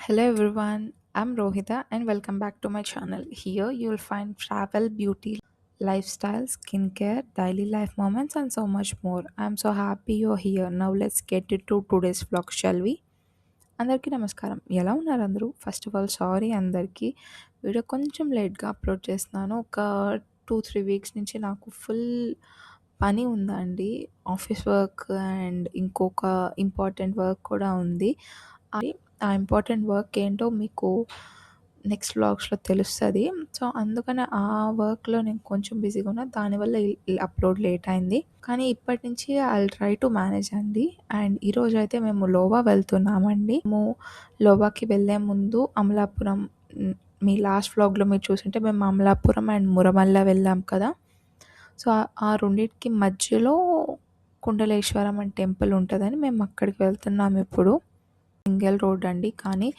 Hello everyone, I'm Rohita and welcome back to my channel. Here you'll find travel, beauty, lifestyle, skincare, daily life moments, and so much more. I'm so happy you're here. Now let's get into today's vlog, shall we? అందరికీ నమస్కారం. ఎలా ఉన్నారు అందరూ? First of all sorry అందరికీ. Video కొంచెం లేట్‌గా upload చేస్తున్నాను. ఒక 2, 3 వీక్స్ నుంచి నాకు ఫుల్ పని ఉందండి. ఆఫీస్ వర్క్ అండ్ ఇంకొక ఇంపార్టెంట్ వర్క్ కూడా ఉంది. అది ఆ ఇంపార్టెంట్ వర్క్ ఏంటో మీకు నెక్స్ట్ వ్లాగ్స్‌లో తెలుస్తది. సో, అందుకనే ఆ వర్క్‌లో నేను కొంచెం బిజీగా ఉన్నా. దానివల్ల ఈ అప్‌లోడ్ లేట్ అయింది. కానీ ఇప్పటి నుంచి ట్రై టు మేనేజ్ అండి. అండ్ ఈరోజైతే మేము లోవా వెళ్తున్నామండి. మేము లోవాకి వెళ్ళే ముందు అమలాపురం హ్మ్, మీ లాస్ట్ వ్లాగ్‌లో మీరు చూసుంటే మేము అమలాపురం అండ్ మురమల్ల వెళ్ళాం కదా! సో, ఆ రెండిటికి మధ్యలో కుండలేశ్వరం అని టెంపుల్ ఉంటదని మేము అక్కడికి వెళ్తున్నాం ఇప్పుడు. సింగిల్ రోడ్ అండి. కానీ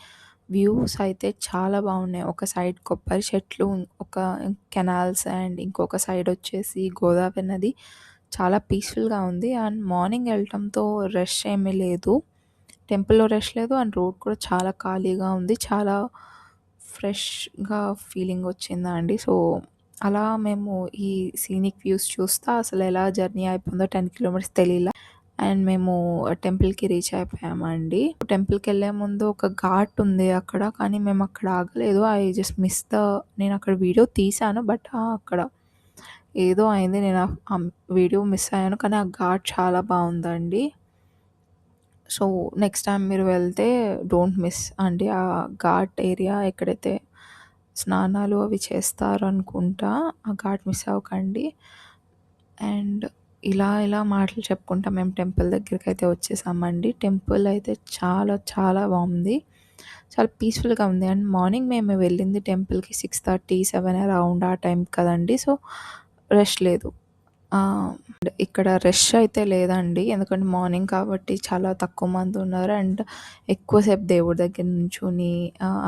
వ్యూస్ అయితే చాలా బాగున్నాయి. ఒక సైడ్ కొబ్బరి చెట్లు, ఒక కెనాల్స్ అండ్ ఇంకొక సైడ్ వచ్చేసి గోదావరి నది. చాలా పీస్‌ఫుల్‌గా ఉంది. అండ్ మార్నింగ్ వెళ్ళటంతో రష్ ఏమీ లేదు. టెంపుల్‌లో రష్ లేదు. అండ్ రోడ్ కూడా చాలా ఖాళీగా ఉంది. చాలా ఫ్రెష్‌గా ఫీలింగ్ వచ్చిందండి. సో, అలా మేము ఈ సీనిక్ వ్యూస్ చూస్తా అసలు ఎలా జర్నీ అయిపోయిందో 10 కిలోమీటర్స్ తెలీలా. అండ్ మేము టెంపుల్‌కి రీచ్ అయిపోయామండి. టెంపుల్‌కెళ్ళే ముందు ఒక ఘాట్ ఉంది అక్కడ. కానీ మేము అక్కడ ఆగలేదు. ఐ జస్ట్ మిస్ నేను అక్కడ వీడియో తీశాను. బట్ అక్కడ ఏదో అయింది. నేను ఆ వీడియో మిస్ అయ్యాను. కానీ ఆ ఘాట్ చాలా బావుందండి. సో, నెక్స్ట్ టైమ్ మీరు వెళ్తే డోంట్ మిస్ అండి. ఆ ఘాట్ ఏరియా ఎక్కడైతే స్నానాలు అవి చేస్తారనుకుంటా. ఆ ఘాట్ మిస్ అవ్వకండి. అండ్ ఇలా మాటలు చెప్పుకుంటా మేము టెంపుల్ దగ్గరికైతే వచ్చేసామండి. టెంపుల్ అయితే చాలా చాలా బాగుంది. చాలా పీస్‌ఫుల్‌గా ఉంది. అండ్ మార్నింగ్ మేము వెళ్ళింది టెంపుల్‌కి 6:30, 7 అరౌండ్ ఆ టైం కదండీ. సో, రష్ లేదు. ఇక్కడ రష్ అయితే లేదండి. ఎందుకంటే మార్నింగ్ కాబట్టి చాలా తక్కువ మంది ఉన్నారు. అండ్ ఎక్కువసేపు దేవుడి దగ్గర నించొని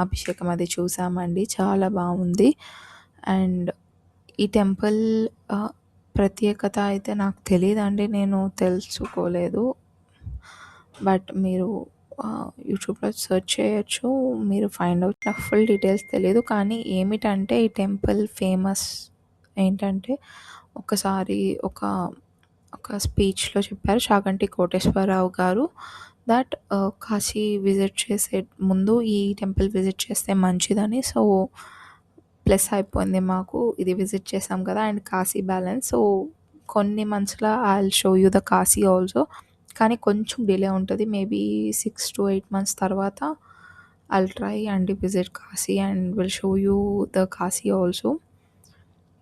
అభిషేకం అది చూసామండి. చాలా బాగుంది. అండ్ ఈ టెంపుల్ ఆహ్, ప్రత్యేకత అయితే నాకు తెలీదండి. నేను తెలుసుకోలేదు. బట్ మీరు యూట్యూబ్‌లో సెర్చ్ చేయొచ్చు. మీరు ఫైండ్ ఔట్. నాకు ఫుల్ డీటెయిల్స్ తెలీదు. కానీ ఏమిటంటే ఈ టెంపుల్ ఫేమస్ ఏంటంటే ఒకసారి ఒక ఒక స్పీచ్‌లో చెప్పారు చాగంటి కోటేశ్వరరావు గారు దట్ కాశీ విజిట్ చేసే ముందు ఈ టెంపుల్ విజిట్ చేస్తే మంచిదని. సో, ప్లస్ అయిపోయింది మాకు. ఇది విజిట్ చేసాం కదా! And Kashi balance. సో, కొన్ని మంత్స్‌లో I will show you the Kashi also. కానీ కొంచెం డిలే ఉంటది. మేబీ 6-8 మంత్స్ తర్వాత I will try and visit Kashi and will show you the Kashi also.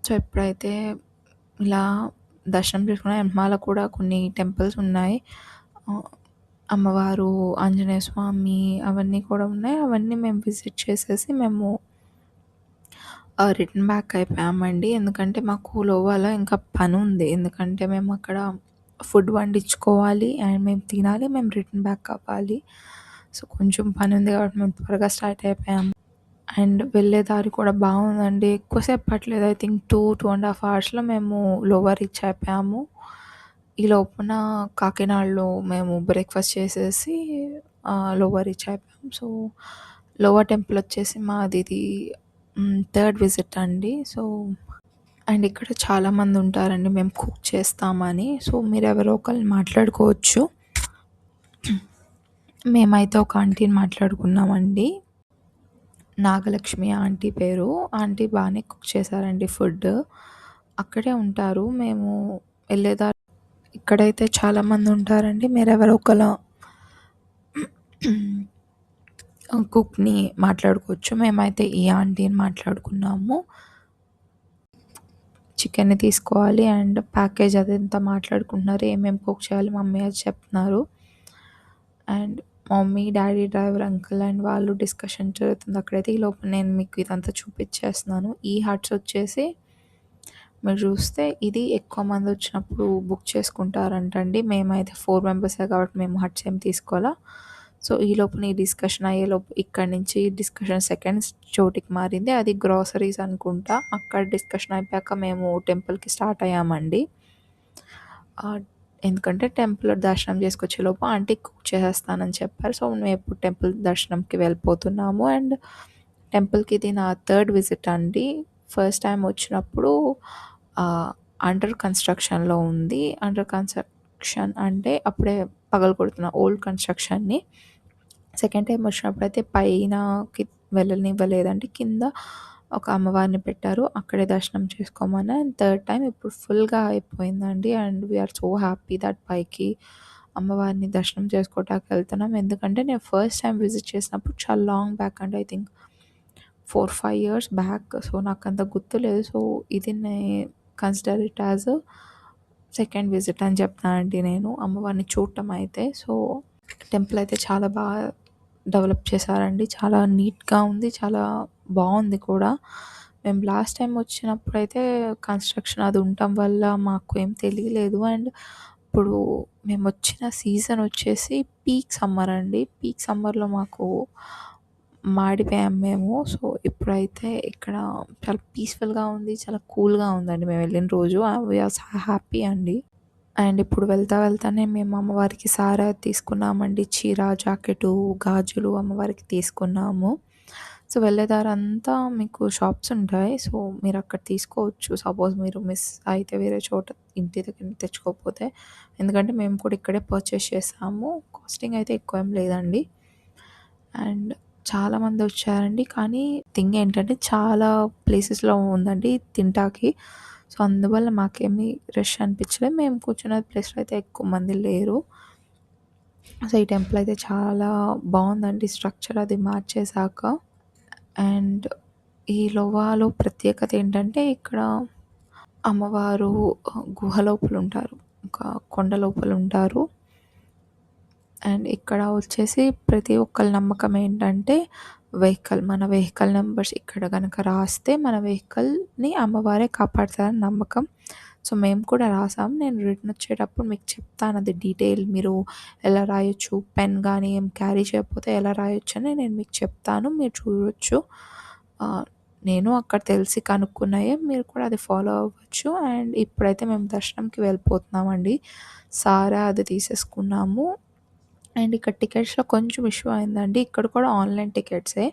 So, ఇప్పుడైతే ఇలా దర్శనం చేసుకున్న ఎనకమాల కూడా కొన్ని టెంపుల్స్ ఉన్నాయి. ఆహ్, అమ్మవారు, ఆంజనేయ స్వామి అవన్నీ కూడా ఉన్నాయి. అవన్నీ మేము విజిట్ చేసేసి మేము రిటర్న్ బ్యాక్ అయిపోయామండి. ఎందుకంటే మాకు లోవాలో ఇంకా పనుంది. ఎందుకంటే మేము అక్కడ ఫుడ్ వండించుకోవాలి అండ్ మేము తినాలి. మేము రిటర్న్ బ్యాక్ అవ్వాలి. సో, కొంచెం పనుంది కాబట్టి మేము త్వరగా స్టార్ట్ అయిపోయాము. అండ్ వెళ్ళే దారి కూడా బాగుందండి. ఎక్కువసేపు పట్టలేదు. ఐ థింక్ 2 అవర్స్‌లో మేము లోవా రీచ్ అయిపోయాము. ఈ లోపున కాకినాడలో మేము బ్రేక్‌ఫాస్ట్ చేసేసి లోవా రీచ్ అయిపోయాం. సో, లోవా టెంపుల్ వచ్చేసి మాదిది థర్డ్ విజిట్ అండి. సో, అండ్ ఇక్కడ చాలామంది ఉంటారండి మేము కుక్ చేస్తామని. సో, మీరెవరో ఒకళ్ళని మాట్లాడుకోవచ్చు. మేమైతే ఒక ఆంటీని మాట్లాడుకున్నామండి. నాగలక్ష్మి ఆంటీ పేరు. ఆంటీ బానే కుక్ చేశారండి ఫుడ్. అక్కడే ఉంటారు. మేము వెళ్ళేదారి ఇక్కడైతే చాలామంది ఉంటారండి. మీరెవరో ఒకళ్ళ కుక్‌ని మాట్లాడుకోవచ్చు. మేమైతే ఈ ఆంటీని మాట్లాడుకున్నాము. చికెన్‌ని తీసుకోవాలి అండ్ ప్యాకేజ్ అదంతా మాట్లాడుకుంటున్నారు. ఏమేమి కుక్ చేయాలి మమ్మీ అది చెప్తున్నారు. And mummy, daddy, driver uncle and వాళ్ళు డిస్కషన్ జరుగుతుంది అక్కడైతే. ఈలోపు నేను మీకు ఇదంతా చూపించేస్తున్నాను. ఈ హట్స్ వచ్చేసి మీరు చూస్తే ఇది ఎక్కువ మంది వచ్చినప్పుడు బుక్ చేసుకుంటారంటండి. మేమైతే 4 మెంబర్సే కాబట్టి మేము హట్స్ ఏం తీసుకోలా. సో, ఈలోపున ఈ డిస్కషన్ అయ్యేలోపు ఇక్కడి నుంచి డిస్కషన్ సెకండ్ చోటికి మారింది. అది గ్రోసరీస్ అనుకుంటా. అక్కడ డిస్కషన్ అయిపోయాక మేము టెంపుల్‌కి స్టార్ట్ అయ్యామండి. ఎందుకంటే టెంపుల్ దర్శనం చేసుకొచ్చేలోపు ఆంటీ కుక్ చేసేస్తానని చెప్పారు. సో, మేము ఇప్పుడు టెంపుల్ దర్శనంకి వెళ్ళిపోతున్నాము. అండ్ టెంపుల్‌కి ఇది నా థర్డ్ విజిట్ అండి. ఫస్ట్ టైమ్ వచ్చినప్పుడు ఆహ్, అండర్ కన్‌స్ట్రక్షన్‌లో ఉంది. అండర్ కన్‌స్ట్రక్షన్ అంటే అప్పుడే పగలగొడుతున్న ఓల్డ్ కన్‌స్ట్రక్షన్‌ని. సెకండ్ టైమ్ వచ్చినప్పుడైతే పైనకి వెళ్ళనివ్వలేదండి. కింద ఒక అమ్మవారిని పెట్టారు. అక్కడే దర్శనం చేసుకోమని. అండ్ థర్డ్ టైమ్ ఇప్పుడు ఫుల్‌గా అయిపోయిందండి. And we are so happy that పైకి అమ్మవారిని దర్శనం చేసుకోవటానికి వెళ్తున్నాం. ఎందుకంటే నేను ఫస్ట్ టైమ్ విజిట్ చేసినప్పుడు చాలా లాంగ్ బ్యాక్ అండి. I think 4, 5 years back. So, నాకంత గుర్తులేదు. సో, ఇది consider it as second visit అని చెప్తానండి నేను అమ్మవారిని చూడటం అయితే. సో, టెంపుల్ అయితే చాలా డెవలప్ చేశారండి. చాలా నీట్‌గా ఉంది. చాలా బావుంది కూడా. మేము లాస్ట్ టైమ్ వచ్చినప్పుడైతే కన్‌స్ట్రక్షన్ అది ఉండటం వల్ల మాకు ఏం తెలియలేదు. అండ్ ఇప్పుడు మేమొచ్చిన సీజన్ వచ్చేసి పీక్ సమ్మర్ అండి. పీక్ సమ్మర్‌లో మాకు మాడిపోయాం మేము. సో, ఇప్పుడైతే ఇక్కడ చాలా పీస్‌ఫుల్‌గా ఉంది. చాలా కూల్‌గా ఉందండి మేము వెళ్ళిన రోజు. వి ఆర్ సో హ్యాపీ అండి. అండ్ ఇప్పుడు వెళ్తానే మేము అమ్మవారికి సారా తీసుకున్నామండి. చీర, జాకెటు, గాజులు అమ్మవారికి తీసుకున్నాము. సో, వెళ్ళే దారంతా మీకు షాప్స్ ఉంటాయి. సో, మీరక్కడ తీసుకోవచ్చు. సపోజ్ మీరు మిస్ అయితే వేరే చోట ఇంటి దగ్గర తెచ్చుకోకపోతే. ఎందుకంటే మేము కూడా ఇక్కడే పర్చేస్ చేసాము. కాస్టింగ్ అయితే ఎక్కువ ఏం లేదండి. అండ్ చాలామందొచ్చారండి. కానీ థింగ్ ఏంటంటే చాలా ప్లేసెస్‌లో ఉందండి తింటాకి. సో, అందువల్ల మాకేమి రష్ అనిపించలేదు. మేము కూర్చున్న ప్లేస్‌లో అయితే ఎక్కువ మంది లేరు. సో, ఈ టెంపుల్ అయితే చాలా బావుందండి స్ట్రక్చర్ అది మార్చేశాక. అండ్ ఈ లోవాలో ప్రత్యేకత ఏంటంటే ఇక్కడ అమ్మవారు గుహ లోపలుంటారు. ఒక కొండ లోపలుంటారు. అండ్ ఇక్కడ వచ్చేసి ప్రతి ఒక్కళ్ళ నమ్మకం ఏంటంటే మన వెహికల్ నంబర్స్ ఇక్కడ గనక రాస్తే మన వెహికల్‌ని అమ్మవారే కాపాడతారని నమ్మకం. సో, మేము కూడా రాసాం. నేను రిటర్న్ వచ్చేటప్పుడు మీకు చెప్తాను అది డీటెయిల్ మీరు ఎలా రాయొచ్చు, పెన్ గానీ ఏం క్యారీ చేయకపోతే ఎలా రాయొచ్చని నేను మీకు చెప్తాను. మీరు చూడొచ్చు. ఆహ్, నేను అక్కడ తెలిసి కనుక్కున్నయే మీరు కూడా అది ఫాలో అవ్వచ్చు. అండ్ ఇప్పుడైతే మేము దర్శనంకి వెళ్ళిపోతున్నామండి. సారా అది తీసేసుకున్నాము. అండ్ ఇక్కడ టికెట్స్‌లో కొంచెం ఇష్యూ అయిందండి. ఇక్కడ కూడా ఆన్‌లైన్ టికెట్సే.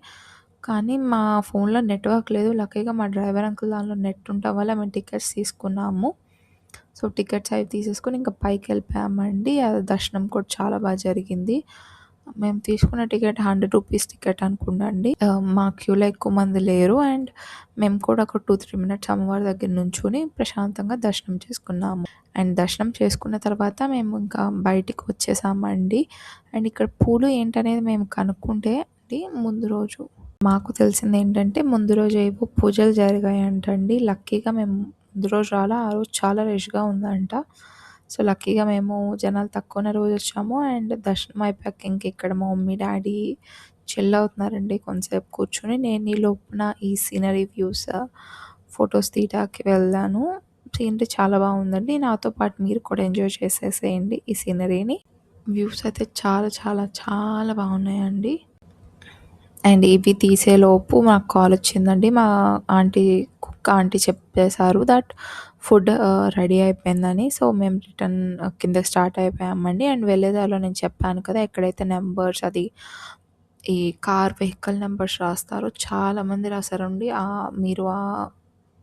కానీ మా ఫోన్‌లో నెట్‌వర్క్ లేదు. లక్కీగా మా డ్రైవర్ అంకుల్ దానిలో నెట్ ఉండటం వల్ల మేము టికెట్స్ తీసుకున్నాము. సో, టికెట్స్ అవి తీసేసుకొని ఇంకా పైకెళ్ళిపోయామండి. దర్శనం కూడా చాలా జరిగింది. మేము తీసుకున్న టికెట్ రూ. 100 టికెట్ అనుకుంటా అండి. మా క్యూలో ఎక్కువ మంది లేరు. అండ్ మేము కూడా ఒక 2, 3 మినిట్స్ అమ్మవారి దగ్గర నుంచొని ప్రశాంతంగా దర్శనం చేసుకున్నాము. అండ్ దర్శనం చేసుకున్న తర్వాత మేము ఇంకా బయటికి వచ్చేసామండి. అండ్ ఇక్కడ పూలు ఏంటనేది మేము కనుక్కుంటే అండి ముందు రోజు మాకు తెలిసిందేంటంటే ముందు రోజు ఏవో పూజలు జరిగాయంటండి. లక్కీగా మేము ముందు రోజు రాలా. ఆ రోజు చాలా రష్‌గా ఉందంట. సో, లక్కీగా మేము జనాలు తక్కువున్న రోజొచ్చాము. అండ్ దర్శనం అయిపోయాక ఇంకిక్కడ మా మమ్మీ, డ్యాడీ చిల్ అవుతున్నారండి కొంసేపు కూర్చొని. నేను ఈ లోపున ఈ సీనరీ వ్యూస్, ఫోటోస్ తీయటానికి వెళ్ళాను. సీనరీ చాలా బాగుందండి. నాతో పాటు మీరు కూడా ఎంజాయ్ చేసేసేయండి ఈ సీనరీని. వ్యూస్ అయితే చాలా చాలా చాలా బాగున్నాయండి. అండ్ ఇవి తీసేలోపు మాకు కాలొచ్చిందండి. మా ఆంటీ కుక్ ఆంటీ చెప్పేసారు దట్ ఫుడ్ రెడీ అయిపోయిందని. సో, మేము రిటర్న్ కిందకి స్టార్ట్ అయిపోయామండి. అండ్ వెళ్ళే దారిలో నేను చెప్పాను కదా! ఎక్కడైతే నంబర్స్ అది ఈ కార్ వెహికల్ నంబర్స్ రాస్తారో చాలామంది రాసారండి. మీరు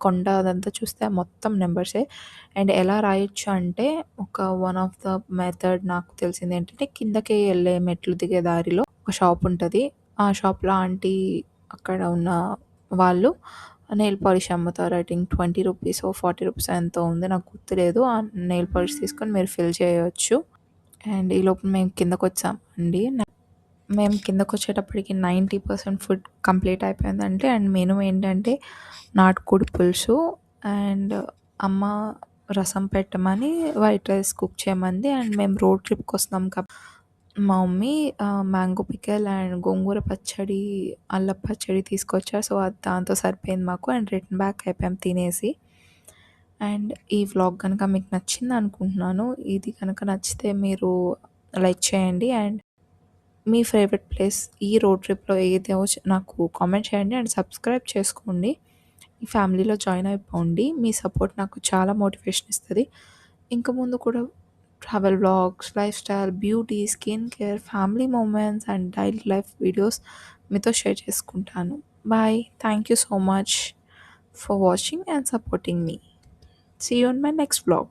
కొండ అదంతా చూస్తే మొత్తం నంబర్సే. అండ్ ఎలా రాయొచ్చు అంటే వన్ ఆఫ్ ద మెథడ్ నాకు తెలిసిందేంటంటే కిందకి ఎళ్ళే మెట్లు దిగే దారిలో ఒక షాప్ ఉంటది. ఆ షాప్‌లో ఆంటీ అక్కడ ఉన్న వాళ్ళు నెయిల్ పాలిష్ అమ్ముతారు. ఐ థింక్ రూ. 20 40 ఎంతో ఉంది. నాకు గుర్తులేదు. ఆ నెయిల్ పాలిష్ తీసుకొని మీరు ఫిల్ చేయొచ్చు. అండ్ ఈలోపు మేము కిందకొచ్చామండి. మేము కిందకొచ్చేటప్పటికి 90% ఫుడ్ కంప్లీట్ అయిపోయిందండి. అండ్ మెనూ ఏంటంటే నాటుకోడి పులుసు అండ్ అమ్మ రసం పెట్టమని, వైట్ రైస్ కుక్ చేయమంది. అండ్ మేము రోడ్ ట్రిప్‌కొస్తున్నాం మా మమ్మీ మ్యాంగో పికిల్ అండ్ గోంగూర పచ్చడి, అల్లం పచ్చడి తీసుకొచ్చారు. సో, అది దాంతో సరిపోయింది మాకు. అండ్ రిటర్న్ బ్యాక్ అయిపోయాం తినేసి. అండ్ ఈ వ్లాగ్ గనక మీకు నచ్చిందనుకుంటున్నాను. ఇది గనక నచ్చితే మీరు లైక్ చేయండి. అండ్ మీ ఫేవరెట్ ప్లేస్ ఈ రోడ్ ట్రిప్‌లో ఏదో నాకు కామెంట్ చేయండి. అండ్ సబ్స్క్రైబ్ చేసుకోండి. ఈ ఫ్యామిలీలో జాయిన్ అయిపోండి. మీ సపోర్ట్ నాకు చాలా మోటివేషన్ ఇస్తది. ఇంక ముందు కూడా travel vlogs, lifestyle, beauty, skincare, family moments and daily life videos మీతో షేర్ చేసుకుంటాను. Bye. Thank you so much for watching and supporting మీ. See you in my next vlog.